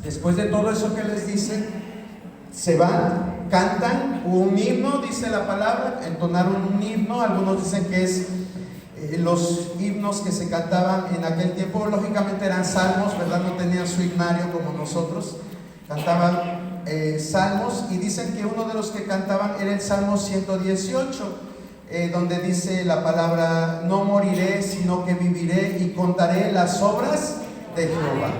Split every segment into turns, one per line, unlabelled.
Después de todo eso que les dice, se van, cantan un himno, dice la palabra, entonaron un himno. Algunos dicen que es los himnos que se cantaban en aquel tiempo, lógicamente eran salmos, ¿verdad? No tenían su himnario como nosotros, cantaban salmos, y dicen que uno de los que cantaban era el Salmo 118, donde dice la palabra: no moriré, sino que viviré y contaré las obras de Jehová.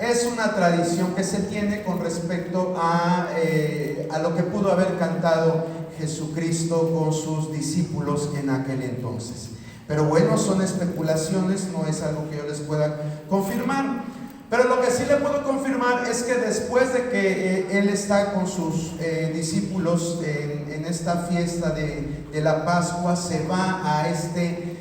Es una tradición que se tiene con respecto a lo que pudo haber cantado Jesucristo con sus discípulos en aquel entonces. Pero bueno, son especulaciones, no es algo que yo les pueda confirmar. Pero lo que sí le puedo confirmar es que después de que Él está con sus discípulos en esta fiesta de la Pascua, se va a este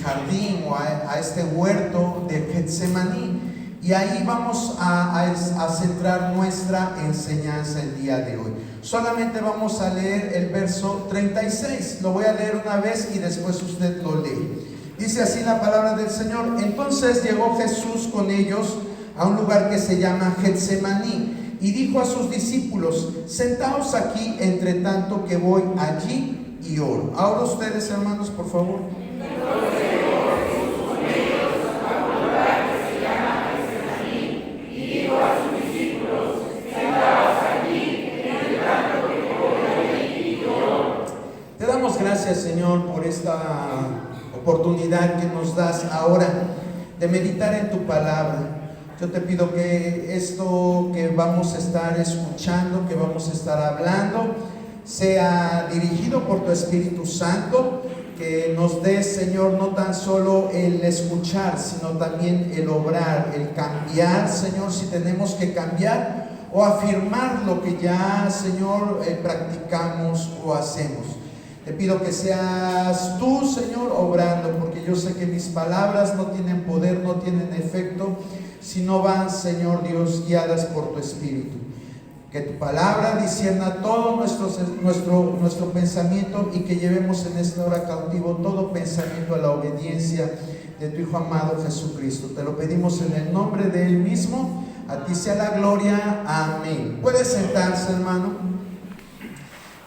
jardín o a este huerto de Getsemaní. Y ahí vamos a centrar nuestra enseñanza el día de hoy. Solamente vamos a leer el verso 36. Lo voy a leer una vez y después usted lo lee. Dice así la palabra del Señor: entonces llegó Jesús con ellos a un lugar que se llama Getsemaní, y dijo a sus discípulos: sentaos aquí, entre tanto que voy allí y oro. Ahora ustedes, hermanos, por favor. Te damos gracias, Señor, por esta oportunidad que nos das ahora de meditar en tu palabra. Yo te pido que esto que vamos a estar escuchando, que vamos a estar hablando, sea dirigido por tu Espíritu Santo, que nos des, Señor, no tan solo el escuchar, sino también el obrar, el cambiar, Señor, si tenemos que cambiar, o afirmar lo que ya, Señor, practicamos o hacemos. Te pido que seas tú, Señor, obrando, porque yo sé que mis palabras no tienen poder, no tienen efecto, si no van, Señor Dios, guiadas por tu Espíritu. Que tu palabra discierna todo nuestro pensamiento, y que llevemos en esta hora cautivo todo pensamiento a la obediencia de tu Hijo amado Jesucristo. Te lo pedimos en el nombre de Él mismo. A ti sea la gloria. Amén. Puede sentarse, hermano.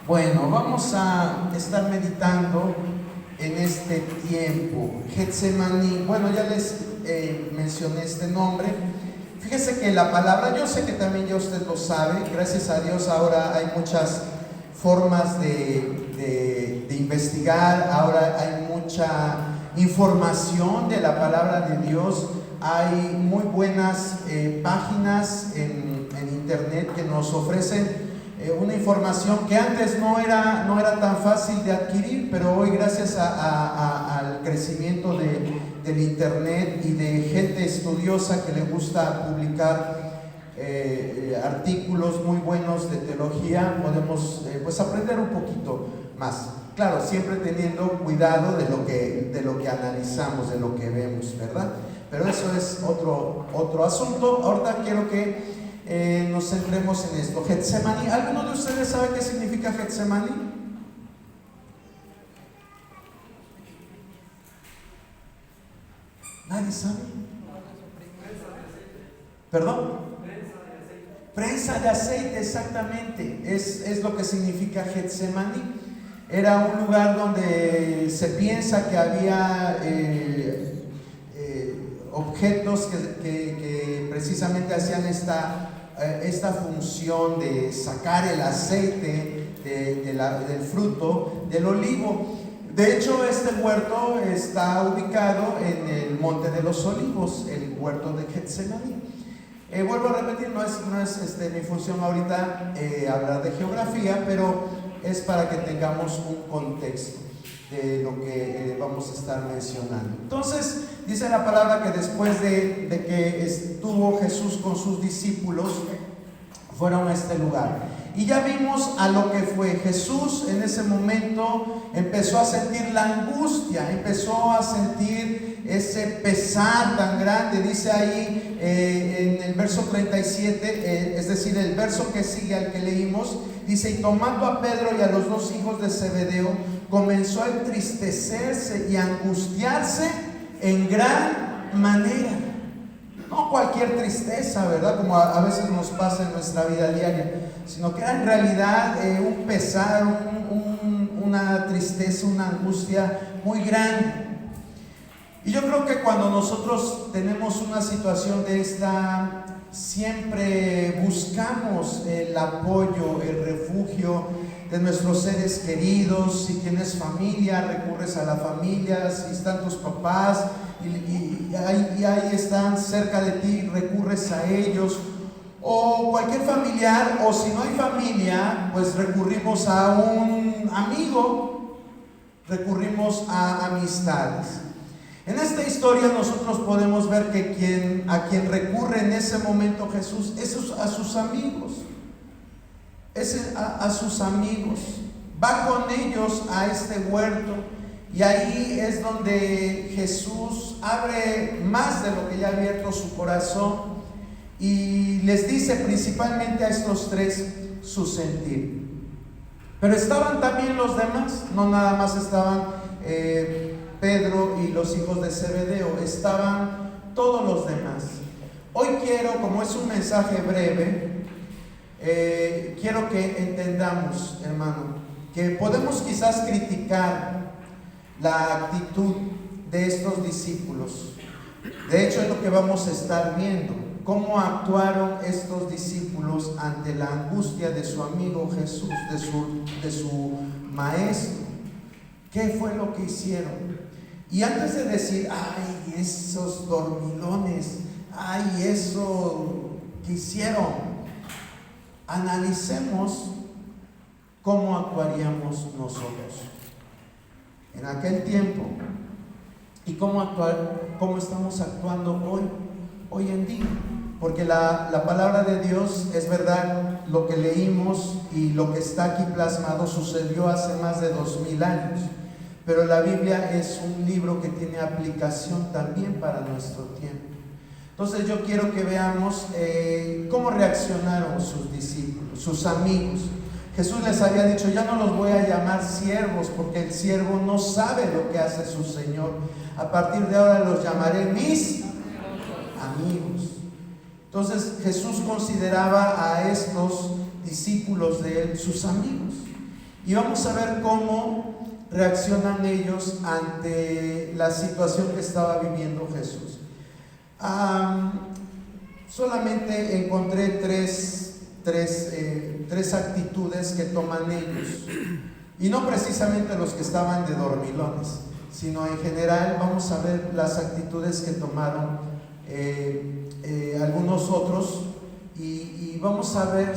Bueno, vamos a estar meditando en este tiempo. Getsemaní. Bueno, ya les mencioné este nombre. Fíjese que la palabra, yo sé que también ya usted lo sabe, gracias a Dios ahora hay muchas formas de investigar, ahora hay mucha información de la palabra de Dios, hay muy buenas páginas en internet que nos ofrecen una información que antes no era tan fácil de adquirir, pero hoy, gracias al crecimiento del internet y de gente estudiosa que le gusta publicar artículos muy buenos de teología, podemos pues aprender un poquito más. Claro, siempre teniendo cuidado de lo que analizamos, de lo que vemos, ¿verdad? Pero eso es otro asunto. Ahorita quiero que nos centremos en esto. Getsemaní. ¿Alguno de ustedes sabe qué significa Getsemaní? ¿Nadie sabe? ¿Perdón? Prensa de aceite, exactamente. Es lo que significa Getsemaní. Era un lugar donde se piensa que había objetos que precisamente hacían esta función de sacar el aceite del fruto del olivo. De hecho, este huerto está ubicado en el Monte de los Olivos, el huerto de Getsemaní. Vuelvo a repetir, no es mi función ahorita hablar de geografía, pero es para que tengamos un contexto de lo que vamos a estar mencionando. Entonces, dice la palabra que después de que estuvo Jesús con sus discípulos, fueron a este lugar. Y ya vimos a lo que fue. Jesús en ese momento empezó a sentir la angustia, empezó a sentir ese pesar tan grande. Dice ahí en el verso 37, es decir, el verso que sigue al que leímos, dice: y tomando a Pedro y a los dos hijos de Zebedeo, comenzó a entristecerse y a angustiarse en gran manera. No, no cualquier tristeza, ¿verdad? Como a veces nos pasa en nuestra vida diaria, sino que era en realidad un pesar, una tristeza, una angustia muy grande. Y yo creo que cuando nosotros tenemos una situación de esta, siempre buscamos el apoyo, el refugio de nuestros seres queridos. Si tienes familia, recurres a la familia. Si están tus papás y ahí están cerca de ti, recurres a ellos. O cualquier familiar, o si no hay familia, pues recurrimos a un amigo, recurrimos a amistades. En esta historia nosotros podemos ver que a quien recurre en ese momento Jesús es a sus amigos. A sus amigos. Va con ellos a este huerto, y ahí es donde Jesús abre más de lo que ya ha abierto su corazón y les dice principalmente a estos tres su sentir. Pero estaban también los demás, no nada más estaban Pedro y los hijos de Zebedeo, estaban todos los demás. Hoy quiero, como es un mensaje breve, quiero que entendamos, hermano, que podemos quizás criticar la actitud de estos discípulos. De hecho, es lo que vamos a estar viendo, cómo actuaron estos discípulos ante la angustia de su amigo Jesús, de su maestro. ¿Qué fue lo que hicieron? Y antes de decir, ay, esos dormilones, ay, eso que hicieron, analicemos cómo actuaríamos nosotros en aquel tiempo y cómo estamos actuando hoy en día. Porque la palabra de Dios es verdad, lo que leímos y lo que está aquí plasmado sucedió hace más de 2000 años. Pero la Biblia es un libro que tiene aplicación también para nuestro tiempo. Entonces yo quiero que veamos cómo reaccionaron sus discípulos, sus amigos. Jesús les había dicho, ya no los voy a llamar siervos, porque el siervo no sabe lo que hace su Señor. A partir de ahora los llamaré mis amigos. Entonces Jesús consideraba a estos discípulos de él sus amigos. Y vamos a ver cómo reaccionan ellos ante la situación que estaba viviendo Jesús. Solamente encontré tres actitudes que toman ellos, y no precisamente los que estaban de dormilones, sino en general. Vamos a ver las actitudes que tomaron algunos otros, y vamos a ver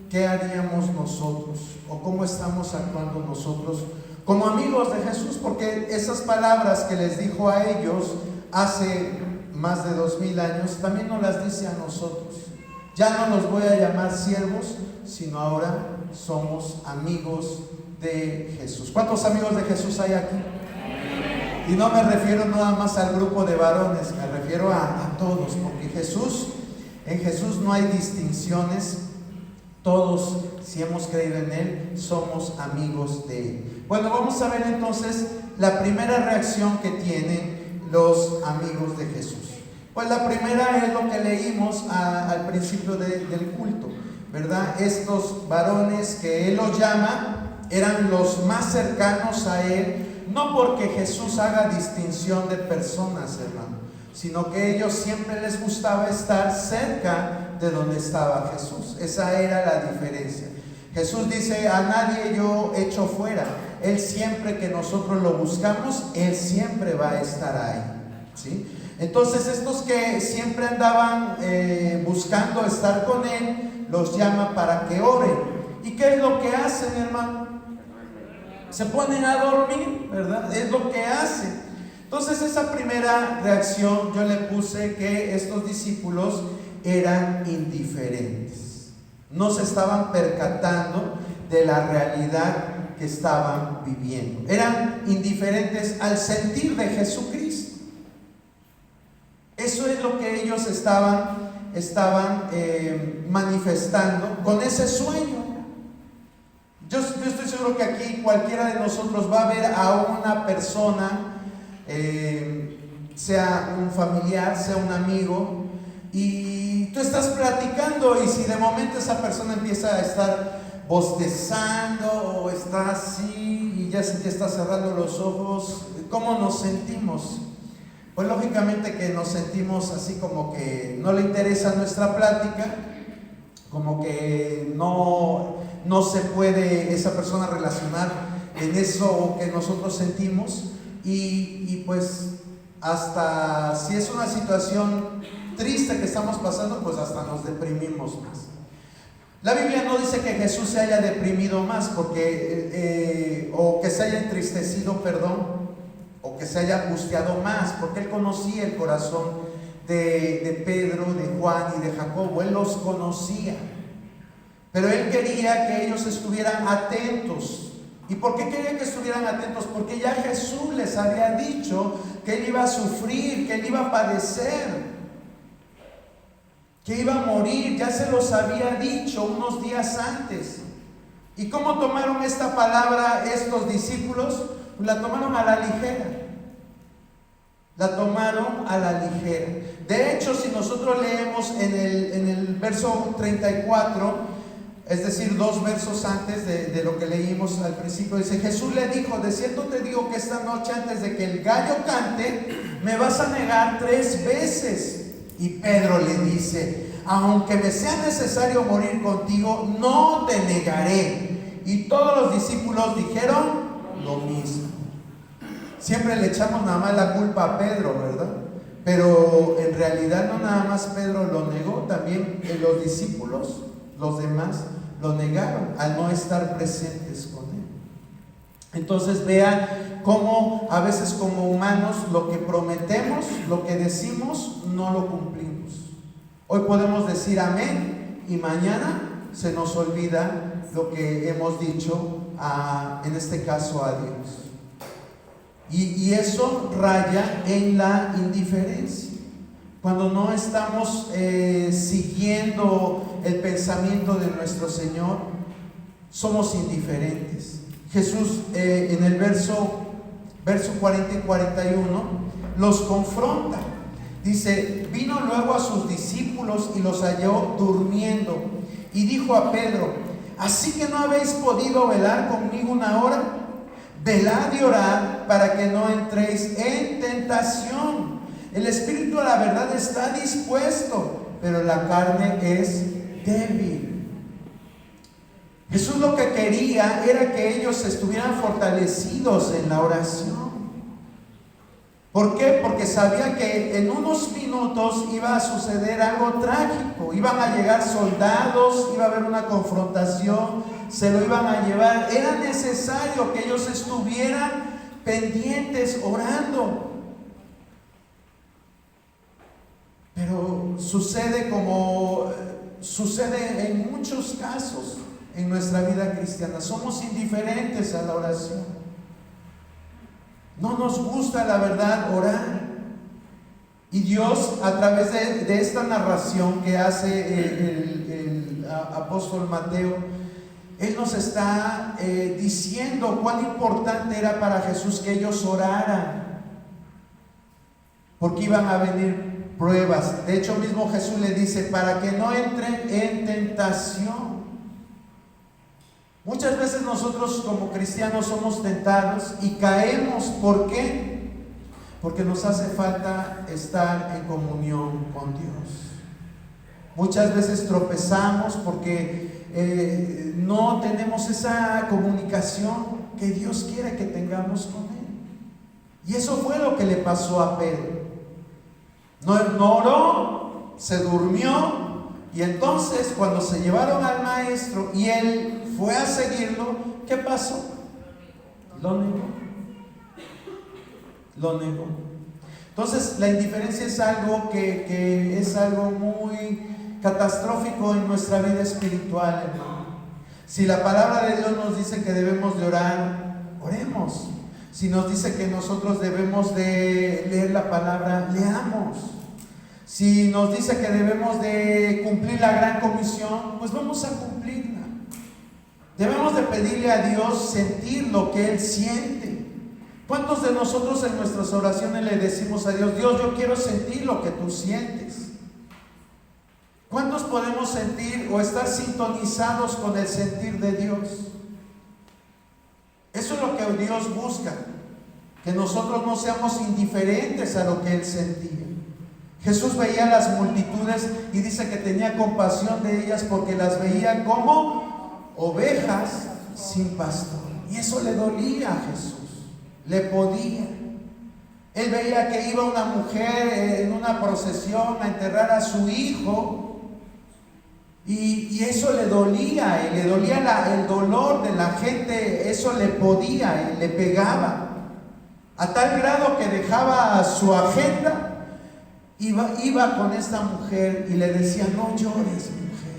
qué haríamos nosotros o cómo estamos actuando nosotros como amigos de Jesús, porque esas palabras que les dijo a ellos hace más de 2000 años también nos las dice a nosotros. Ya no los voy a llamar siervos, sino ahora somos amigos de Jesús. ¿Cuántos amigos de Jesús hay aquí? Y no me refiero nada más al grupo de varones, me refiero a todos, porque en Jesús no hay distinciones. Todos, si hemos creído en Él, somos amigos de Él. Bueno, vamos a ver entonces la primera reacción que tienen los amigos de Jesús. Pues la primera es lo que leímos al principio del culto, ¿verdad? Estos varones que Él los llama eran los más cercanos a Él, no porque Jesús haga distinción de personas, hermano, sino que ellos siempre les gustaba estar cerca de donde estaba Jesús. Esa era la diferencia. Jesús dice, a nadie yo echo fuera. Él siempre que nosotros lo buscamos, Él siempre va a estar ahí, ¿sí? Entonces estos que siempre andaban buscando estar con Él, los llama para que oren. ¿Y qué es lo que hacen, hermano? Se ponen a dormir, ¿verdad? Es lo que hacen. Entonces esa primera reacción yo le puse que estos discípulos eran indiferentes. No se estaban percatando de la realidad que estaban viviendo. Eran indiferentes al sentir de Jesucristo. Eso es lo que ellos estaban manifestando con ese sueño. Yo estoy seguro que aquí cualquiera de nosotros va a ver a una persona, sea un familiar, sea un amigo, y tú estás platicando, y si de momento esa persona empieza a estar bostezando o está así y ya está cerrando los ojos, ¿cómo nos sentimos? Pues lógicamente que nos sentimos así como que no le interesa nuestra plática, como que no se puede esa persona relacionar en eso que nosotros sentimos, y pues hasta si es una situación triste que estamos pasando, pues hasta nos deprimimos más. La Biblia no dice que Jesús se haya deprimido más porque o que se haya entristecido, perdón, o que se haya angustiado más, porque Él conocía el corazón de Pedro, de Juan y de Jacobo. Él los conocía, pero Él quería que ellos estuvieran atentos. ¿Y por qué quería que estuvieran atentos? Porque ya Jesús les había dicho que Él iba a sufrir, que Él iba a padecer, que iba a morir. Ya se los había dicho unos días antes. ¿Y cómo tomaron esta palabra estos discípulos? La tomaron a la ligera. La tomaron a la ligera. De hecho, si nosotros leemos en el verso 34, es decir, 2 versos antes de lo que leímos al principio, dice: Jesús le dijo, de cierto te digo que esta noche antes de que el gallo cante, me vas a negar 3 veces. Y Pedro le dice: aunque me sea necesario morir contigo, no te negaré. Y todos los discípulos dijeron lo mismo. Siempre le echamos nada más la culpa a Pedro, ¿verdad? Pero en realidad no nada más Pedro lo negó, también los discípulos, los demás, lo negaron al no estar presentes con Él. Entonces vean cómo a veces como humanos lo que prometemos, lo que decimos, no lo cumplimos. Hoy podemos decir amén y mañana se nos olvida lo que hemos dicho, en este caso a Dios. Y eso raya en la indiferencia. Cuando no estamos siguiendo el pensamiento de nuestro Señor, somos indiferentes. Jesús en el verso 40 y 41 los confronta. Dice: vino luego a sus discípulos y los halló durmiendo, y dijo a Pedro: ¿así que no habéis podido velar conmigo una hora? Velad y orad para que no entréis en tentación. El espíritu a la verdad está dispuesto, pero la carne es débil. Jesús lo que quería era que ellos estuvieran fortalecidos en la oración. ¿Por qué? Porque sabía que en unos minutos iba a suceder algo trágico. Iban a llegar soldados, iba a haber una confrontación, se lo iban a llevar. Era necesario que ellos estuvieran pendientes, orando. Pero sucede como sucede en muchos casos en nuestra vida cristiana. Somos indiferentes a la oración. No nos gusta, la verdad, orar. Y Dios, a través de esta narración que hace el apóstol Mateo, Él nos está diciendo cuán importante era para Jesús que ellos oraran, porque iban a venir pruebas. De hecho, mismo Jesús le dice: para que no entren en tentación. Muchas veces nosotros como cristianos somos tentados y caemos. ¿Por qué? Porque nos hace falta estar en comunión con Dios. Muchas veces tropezamos porque no tenemos esa comunicación que Dios quiere que tengamos con Él. Y eso fue lo que le pasó a Pedro. No oró, se durmió. Y entonces cuando se llevaron al maestro y él fue a seguirlo, ¿qué pasó? Lo negó. Lo negó. Entonces la indiferencia es algo que es algo muy catastrófico en nuestra vida espiritual, hermano. Si la palabra de Dios nos dice que debemos de orar, oremos. Si nos dice que nosotros debemos de leer la palabra, leamos. Si nos dice que debemos de cumplir la gran comisión, pues vamos a cumplirla. Debemos de pedirle a Dios sentir lo que Él siente. ¿Cuántos de nosotros en nuestras oraciones le decimos a Dios: Dios, yo quiero sentir lo que tú sientes? nos podemos sentir o estar sintonizados con el sentir de Dios. Eso es lo que Dios busca, que nosotros no seamos indiferentes a lo que Él sentía. Jesús veía las multitudes y dice que tenía compasión de ellas porque las veía como ovejas sin pastor. Y eso le dolía a Jesús, le podía. Él veía que iba una mujer en una procesión a enterrar a su hijo y eso le dolía, y le dolía el dolor de la gente, eso le podía y le pegaba, a tal grado que dejaba su agenda, iba con esta mujer y le decía: no llores, mujer.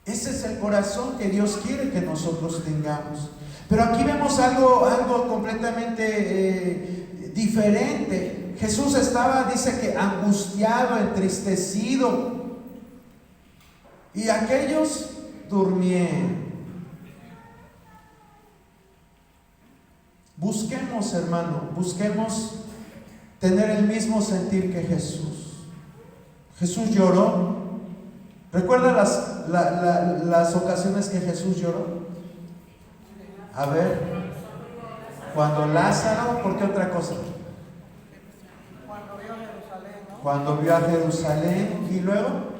Ese es el corazón que Dios quiere que nosotros tengamos. Pero aquí vemos algo completamente diferente. Jesús estaba, dice que angustiado, entristecido, y aquellos durmieron. Busquemos, hermano, busquemos tener el mismo sentir que Jesús. Jesús lloró. ¿Recuerda las ocasiones que Jesús lloró? A ver, cuando Lázaro, ¿por qué otra cosa?
Cuando vio a Jerusalén, ¿no?
Cuando vio a Jerusalén, y luego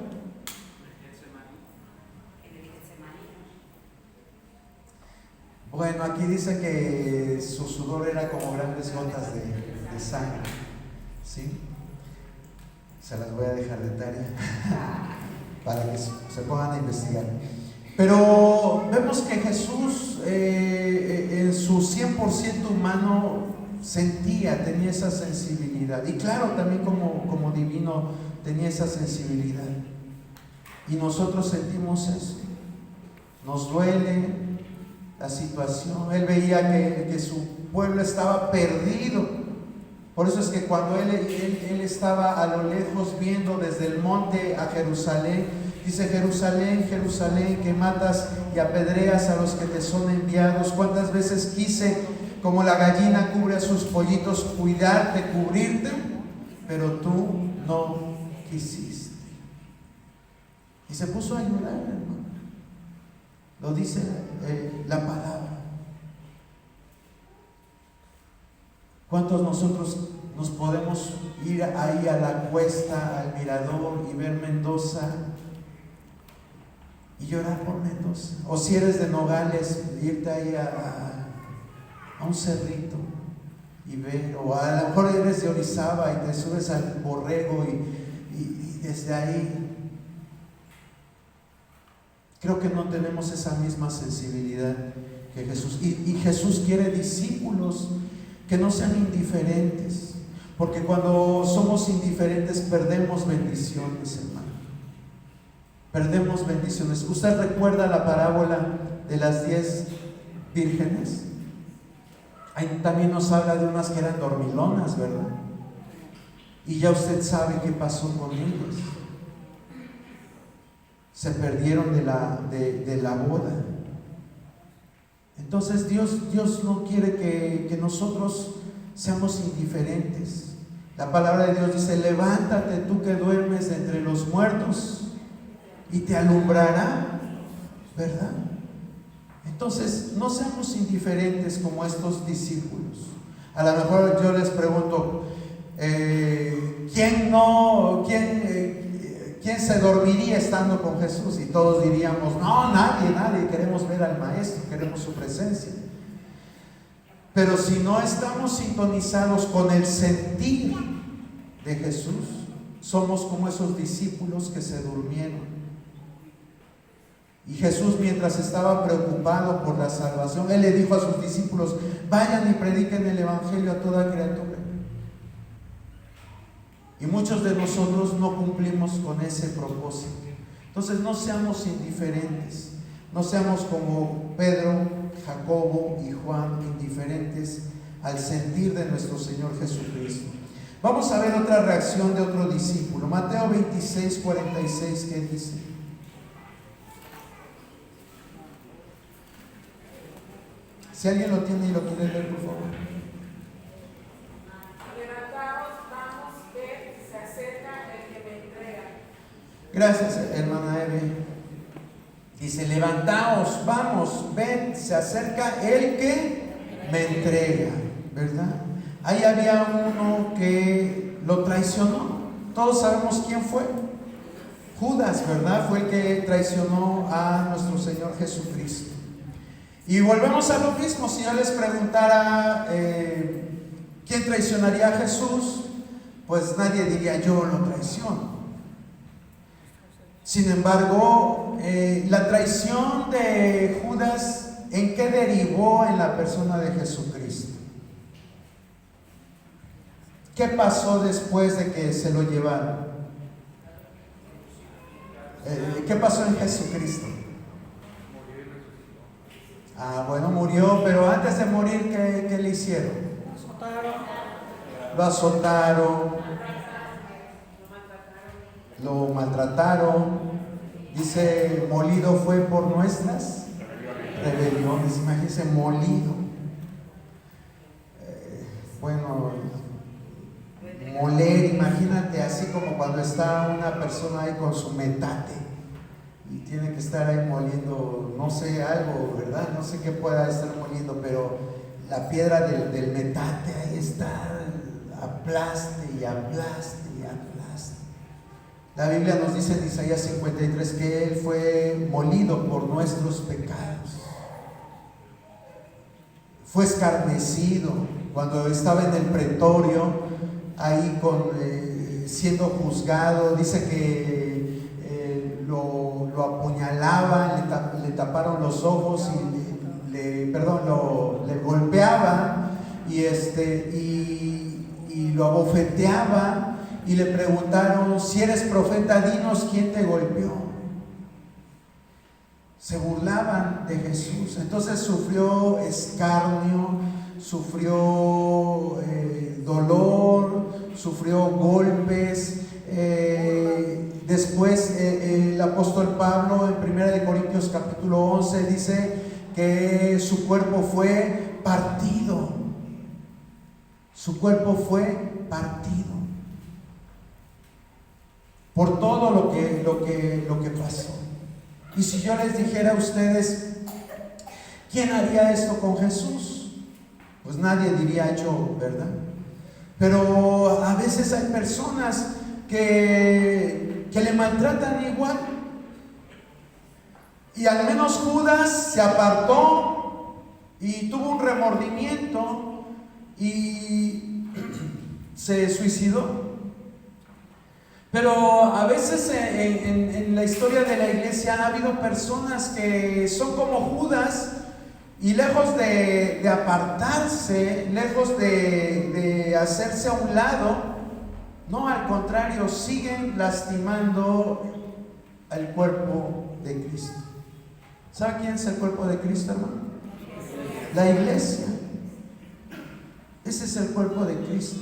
bueno, aquí dice que su sudor era como grandes gotas de sangre, ¿sí? Se las voy a dejar de tarea para que se pongan a investigar. Pero vemos que Jesús en su 100% humano sentía, tenía esa sensibilidad, y claro, también como divino tenía esa sensibilidad. Y nosotros sentimos eso, nos duele la situación. Él veía que su pueblo estaba perdido. Por eso es que cuando él estaba a lo lejos viendo desde el monte a Jerusalén, dice: Jerusalén, Jerusalén, que matas y apedreas a los que te son enviados. ¿Cuántas veces quise, como la gallina cubre a sus pollitos, cuidarte, cubrirte? Pero tú no quisiste. Y se puso a llorar, hermano. Lo dice la palabra. ¿Cuántos nosotros nos podemos ir ahí a la cuesta, al mirador, y ver Mendoza y llorar por Mendoza? O si eres de Nogales, irte ahí a un cerrito y ver, o a lo mejor eres de Orizaba y te subes al Borrego y desde ahí. Creo que no tenemos esa misma sensibilidad que Jesús. Y Jesús quiere discípulos que no sean indiferentes, porque cuando somos indiferentes perdemos bendiciones, hermano. Perdemos bendiciones. ¿Usted recuerda la parábola de las 10 vírgenes? Ahí también nos habla de unas que eran dormilonas, ¿verdad? Y ya usted sabe qué pasó con ellas. Se perdieron de la boda. Entonces Dios no quiere que nosotros seamos indiferentes. La palabra de Dios dice: levántate tú que duermes de entre los muertos y te alumbrará, ¿verdad? Entonces no seamos indiferentes como estos discípulos. A lo mejor yo les pregunto, ¿quién se dormiría estando con Jesús? Y todos diríamos: no, nadie, queremos ver al Maestro, queremos su presencia. Pero si no estamos sintonizados con el sentir de Jesús, somos como esos discípulos que se durmieron. Y Jesús, mientras estaba preocupado por la salvación, Él le dijo a sus discípulos: vayan y prediquen el Evangelio a toda criatura. Y muchos de nosotros no cumplimos con ese propósito. Entonces no seamos indiferentes, no seamos como Pedro, Jacobo y Juan, indiferentes al sentir de nuestro Señor Jesucristo. Vamos a ver otra reacción de otro discípulo. Mateo 26, 46, ¿qué dice? Si alguien lo tiene y lo quiere leer, por favor.
Levantaos, vamos, ve, se acerca el que me entrega.
Gracias, hermana Eve. Dice, levantaos, vamos, ven, se acerca el que me entrega, ¿verdad? Ahí había uno que lo traicionó. Todos sabemos quién fue. Judas, ¿verdad? Fue el que traicionó a nuestro Señor Jesucristo. Y volvemos a lo mismo. Si yo les preguntara quién traicionaría a Jesús, pues nadie diría yo lo traiciono. Sin embargo, la traición de Judas, ¿en qué derivó en la persona de Jesucristo? ¿Qué pasó después de que se lo llevaron? ¿Qué pasó en Jesucristo? Bueno, murió, pero antes de morir, ¿qué le hicieron? Lo azotaron, lo maltrataron. Dice, molido fue por nuestras rebeliones. Imagínense, molido. Bueno, moler, imagínate, así como cuando está una persona ahí con su metate y tiene que estar ahí moliendo, no sé, algo, ¿verdad? No sé qué pueda estar moliendo, pero la piedra del metate ahí está, aplaste y aplaste y aplaste. La Biblia nos dice en Isaías 53 que Él fue molido por nuestros pecados, fue escarnecido. Cuando estaba en el pretorio, ahí siendo juzgado, dice que lo apuñalaban, le taparon los ojos y le golpeaban y lo abofeteaban y le preguntaron, si eres profeta, dinos quién te golpeó. Se burlaban de Jesús. Entonces sufrió escarnio, sufrió dolor, sufrió golpes. Después el apóstol Pablo en 1 Corintios capítulo 11 dice que su cuerpo fue partido. Su cuerpo fue partido por todo lo que pasó. Y si yo les dijera a ustedes, ¿quién haría esto con Jesús? Pues nadie diría yo, ¿verdad? Pero a veces hay personas que le maltratan igual. Y al menos Judas se apartó y tuvo un remordimiento y se suicidó. Pero a veces en la historia de la iglesia ha habido personas que son como Judas y lejos de apartarse, lejos de hacerse a un lado, no, al contrario, siguen lastimando al cuerpo de Cristo. ¿Sabe quién es el cuerpo de Cristo, hermano? La iglesia. Ese es el cuerpo de Cristo.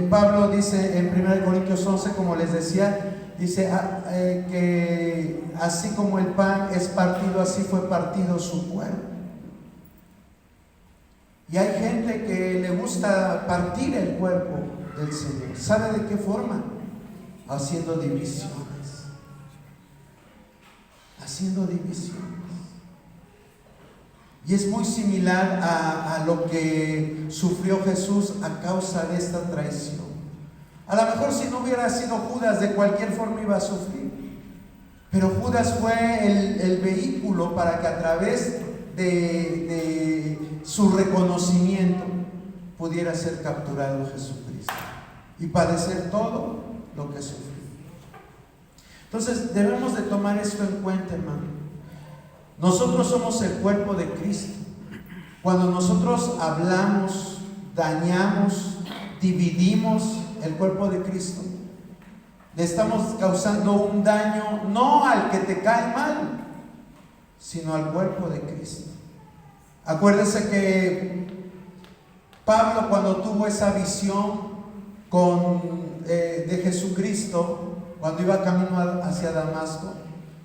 Pablo dice en 1 Corintios 11, como les decía, dice que así como el pan es partido, así fue partido su cuerpo. Y hay gente que le gusta partir el cuerpo del Señor. ¿Sabe de qué forma? Haciendo divisiones. Haciendo divisiones. Y es muy similar a lo que sufrió Jesús a causa de esta traición. A lo mejor si no hubiera sido Judas, de cualquier forma iba a sufrir. Pero Judas fue el vehículo para que a través de su reconocimiento pudiera ser capturado Jesucristo y padecer todo lo que sufrió. Entonces debemos de tomar esto en cuenta, hermano. Nosotros somos el cuerpo de Cristo. Cuando nosotros hablamos, dañamos, dividimos el cuerpo de Cristo, le estamos causando un daño no al que te cae mal, sino al cuerpo de Cristo. Acuérdese que Pablo, cuando tuvo esa visión de Jesucristo, cuando iba camino hacia Damasco,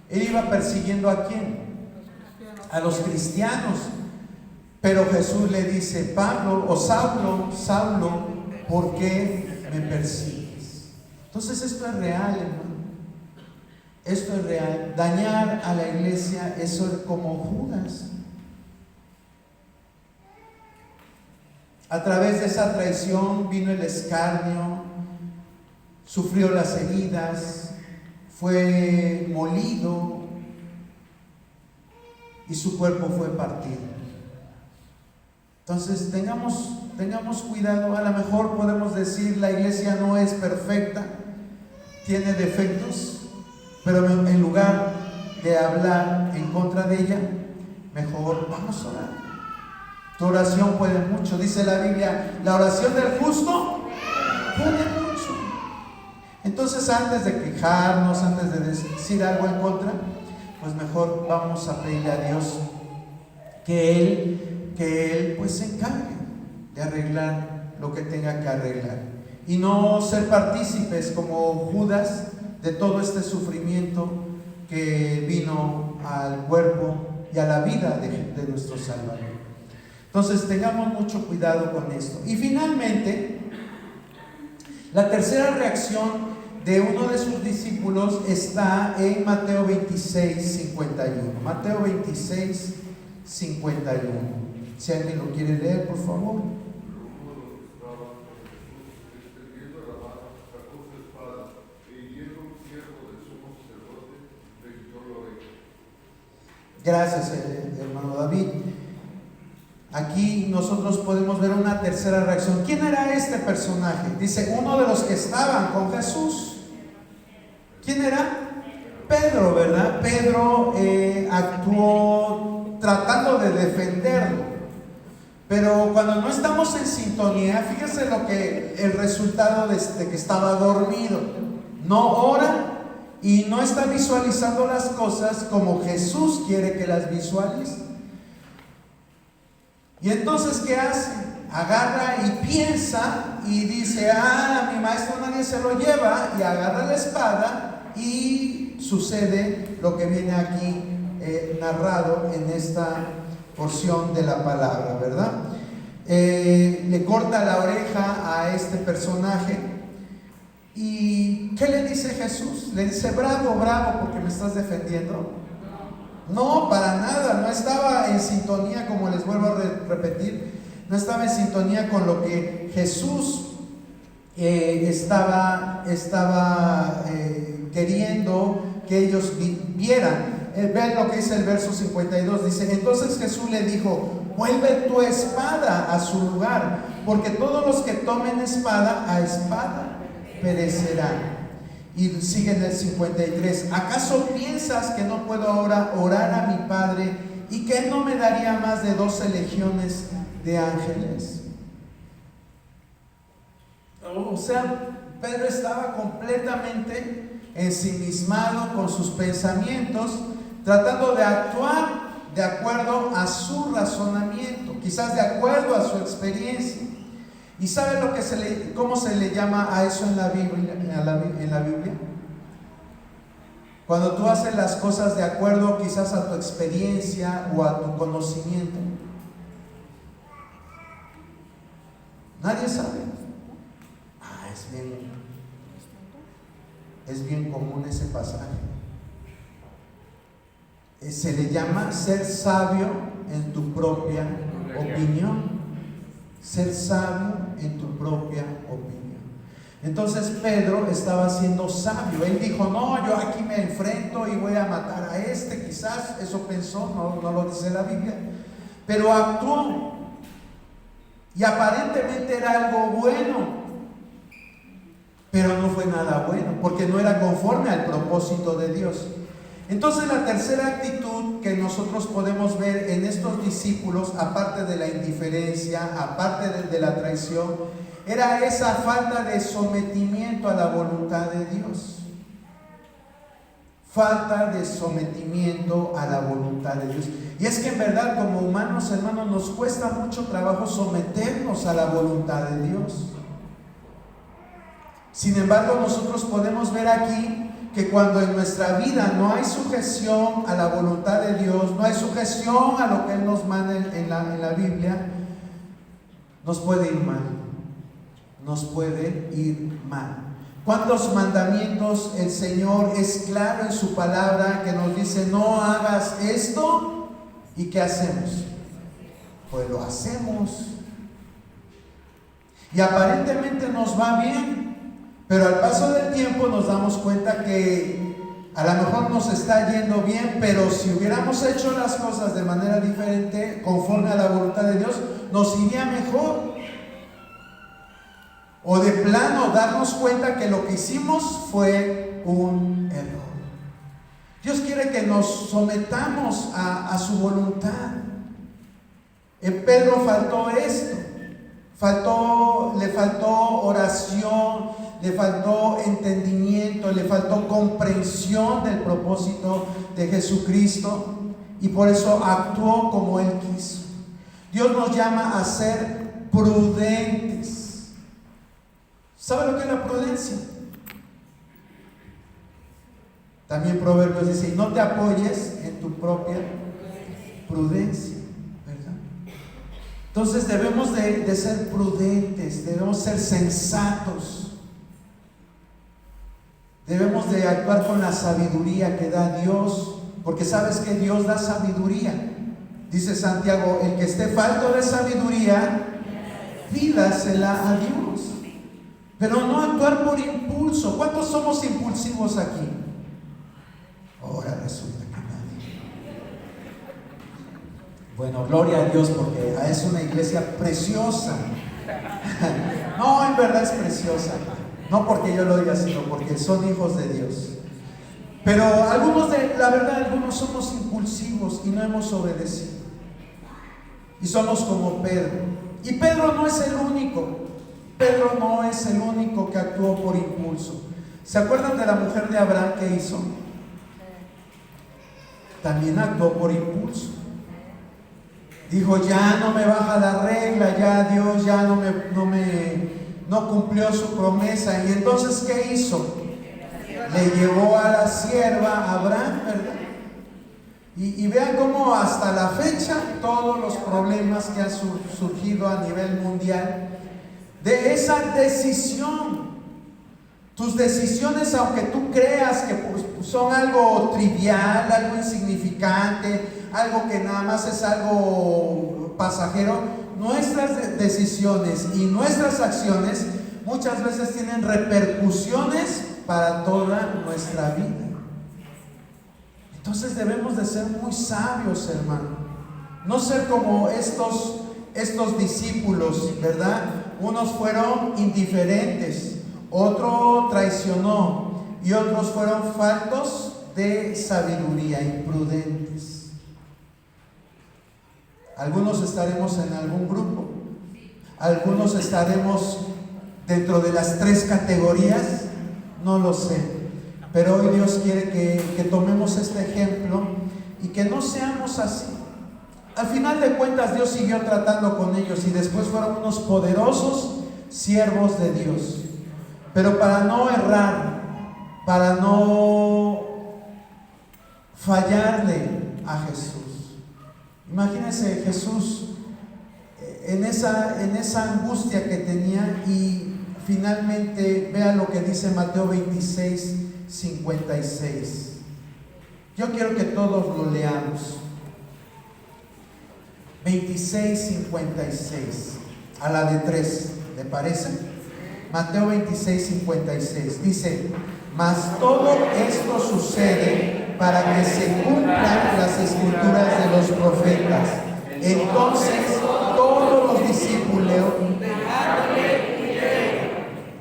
él iba persiguiendo ¿a quién? A los cristianos. Pero Jesús le dice, Pablo o Saulo, ¿por qué me persigues? Entonces esto es real, hermano. Esto es real. Dañar a la iglesia es ser como Judas. A través de esa traición vino el escarnio, sufrió las heridas, fue molido y su cuerpo fue partido. Entonces tengamos cuidado. A lo mejor podemos decir la iglesia no es perfecta, tiene defectos, pero en lugar de hablar en contra de ella, mejor vamos a orar. Tu oración puede mucho. Dice la Biblia, la oración del justo puede mucho. Entonces, antes de quejarnos, antes de decir algo en contra, pues mejor vamos a pedirle a Dios que Él pues se encargue de arreglar lo que tenga que arreglar. Y no ser partícipes como Judas de todo este sufrimiento que vino al cuerpo y a la vida de nuestro Salvador. Entonces tengamos mucho cuidado con esto. Y finalmente, la tercera reacción de uno de sus discípulos está en Mateo 26:51. Mateo 26:51. Si alguien lo quiere leer, por favor. Gracias, hermano David. Aquí nosotros podemos ver una tercera reacción. ¿Quién era este personaje? Dice, uno de los que estaban con Jesús. ¿Quién era? Pedro, ¿verdad? Pedro actuó tratando de defenderlo. Pero cuando no estamos en sintonía, fíjese el resultado de que estaba dormido. No ora y no está visualizando las cosas como Jesús quiere que las visualice. Y entonces, ¿qué hace? Agarra y piensa y dice, a mi maestro nadie se lo lleva, y agarra la espada y sucede lo que viene aquí narrado en esta porción de la palabra, ¿verdad? Le corta la oreja a este personaje. ¿Y qué le dice Jesús? Le dice, bravo, bravo, porque me estás defendiendo. No, para nada, no estaba en sintonía, como les vuelvo a repetir, no estaba en sintonía con lo que Jesús estaba queriendo que ellos vieran. Vean lo que dice el verso 52, dice, entonces Jesús le dijo, vuelve tu espada a su lugar, porque todos los que tomen espada, a espada perecerán. Y sigue en el 53, ¿acaso piensas que no puedo ahora orar a mi Padre y que Él no me daría más de 12 legiones de ángeles? O sea, Pedro estaba completamente ensimismado con sus pensamientos, tratando de actuar de acuerdo a su razonamiento, quizás de acuerdo a su experiencia. ¿Y sabe cómo se le llama a eso en la Biblia? Cuando tú haces las cosas de acuerdo quizás a tu experiencia o a tu conocimiento. Nadie sabe. Es bien común ese pasaje. Se le llama ser sabio en tu propia opinión. Ser sabio en tu propia opinión. Entonces Pedro estaba siendo sabio. Él dijo, no, yo aquí me enfrento y voy a matar a este. Quizás eso pensó, no lo dice la Biblia, pero actuó. Y aparentemente era algo bueno, pero no fue nada bueno, porque no era conforme al propósito de Dios. Entonces la tercera actitud que nosotros podemos ver en estos discípulos, aparte de la indiferencia, aparte de la traición, era esa falta de sometimiento a la voluntad de Dios. Falta de sometimiento a la voluntad de Dios. Y es que en verdad, como humanos, hermanos, nos cuesta mucho trabajo someternos a la voluntad de Dios. Sin embargo, nosotros podemos ver aquí que cuando en nuestra vida no hay sujeción a la voluntad de Dios, no hay sujeción a lo que Él nos manda en la Biblia, nos puede ir mal. Nos puede ir mal. ¿Cuántos mandamientos el Señor es claro en su palabra que nos dice no hagas esto? ¿Y qué hacemos? Pues lo hacemos. Y aparentemente nos va bien, pero al paso del tiempo nos damos cuenta que a lo mejor nos está yendo bien, pero si hubiéramos hecho las cosas de manera diferente, conforme a la voluntad de Dios, nos iría mejor. O de plano darnos cuenta que lo que hicimos fue un error. Dios quiere que nos sometamos a su voluntad. En Pedro faltó esto. Le faltó oración, le faltó entendimiento, le faltó comprensión del propósito de Jesucristo, y por eso actuó como Él quiso. Dios nos llama a ser prudentes. ¿Sabe lo que es la prudencia? También Proverbios dice: no te apoyes en tu propia prudencia, ¿verdad? Entonces debemos de ser prudentes, debemos ser sensatos, debemos de actuar con la sabiduría que da Dios, porque sabes que Dios da sabiduría. Dice Santiago: el que esté falto de sabiduría, pídasela a Dios. Pero no actuar por impulso. ¿Cuántos somos impulsivos aquí? Ahora resulta que nadie. Bueno, gloria a Dios, porque es una iglesia preciosa. No, en verdad es preciosa. No porque yo lo diga, sino porque son hijos de Dios. Pero la verdad, algunos somos impulsivos y no hemos obedecido. Y somos como Pedro. Y Pedro no es el único. Pedro no es el único que actuó por impulso. ¿Se acuerdan de la mujer de Abraham que hizo? También actuó por impulso. Dijo: ya no me baja la regla, ya Dios ya no cumplió su promesa. Y entonces, ¿qué hizo? Le llevó a la sierva a Abraham, ¿verdad? Y vean cómo hasta la fecha todos los problemas que han surgido a nivel mundial de esa decisión. Tus decisiones, aunque tú creas que son algo trivial, algo insignificante, algo que nada más es algo pasajero, nuestras decisiones y nuestras acciones muchas veces tienen repercusiones para toda nuestra vida. Entonces debemos de ser muy sabios, hermano. No ser como estos discípulos, ¿verdad? Unos fueron indiferentes, otro traicionó y otros fueron faltos de sabiduría, imprudentes. Algunos estaremos en algún grupo, algunos estaremos dentro de las 3 categorías, no lo sé, pero hoy Dios quiere que tomemos este ejemplo y que no seamos así. Al final de cuentas, Dios siguió tratando con ellos y después fueron unos poderosos siervos de Dios. Pero para no errar, para no fallarle a Jesús. Imagínense Jesús en esa angustia que tenía, y finalmente vea lo que dice Mateo 26:56. Yo quiero que todos lo leamos. 26:56, a la de 3, ¿le parece? Mateo 26:56 dice: mas todo esto sucede para que se cumplan las escrituras de los profetas. Entonces todos los discípulos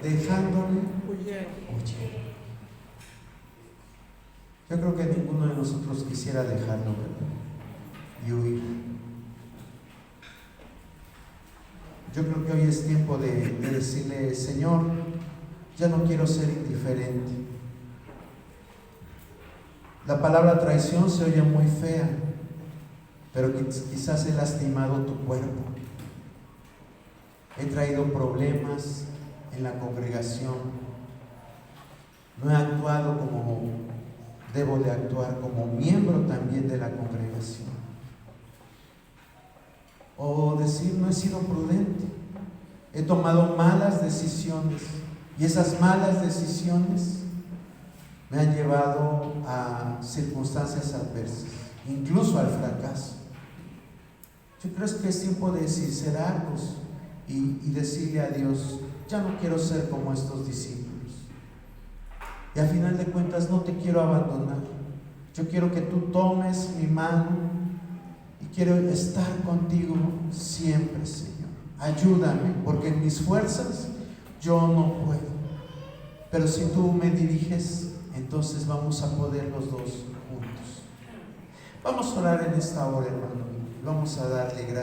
dejándole huyeron. Yo creo que ninguno de nosotros quisiera dejarlo, ¿verdad? Y huir. Yo creo que hoy es tiempo de decirle: Señor, ya no quiero ser indiferente. La palabra traición se oye muy fea, pero quizás he lastimado tu cuerpo. He traído problemas en la congregación. No he actuado como debo de actuar, como miembro también de la congregación. O decir: no he sido prudente, he tomado malas decisiones, Y esas malas decisiones me han llevado a circunstancias adversas, incluso al fracaso. Yo creo que es tiempo de sincerarnos y decirle a Dios: ya no quiero ser como estos discípulos. Y al final de cuentas no te quiero abandonar. Yo quiero que tú tomes mi mano y quiero estar contigo siempre, Señor. Ayúdame, porque en mis fuerzas yo no puedo. Pero si tú me diriges, entonces vamos a poder los dos juntos. Vamos a orar en esta hora, hermano. Vamos a darle gracias.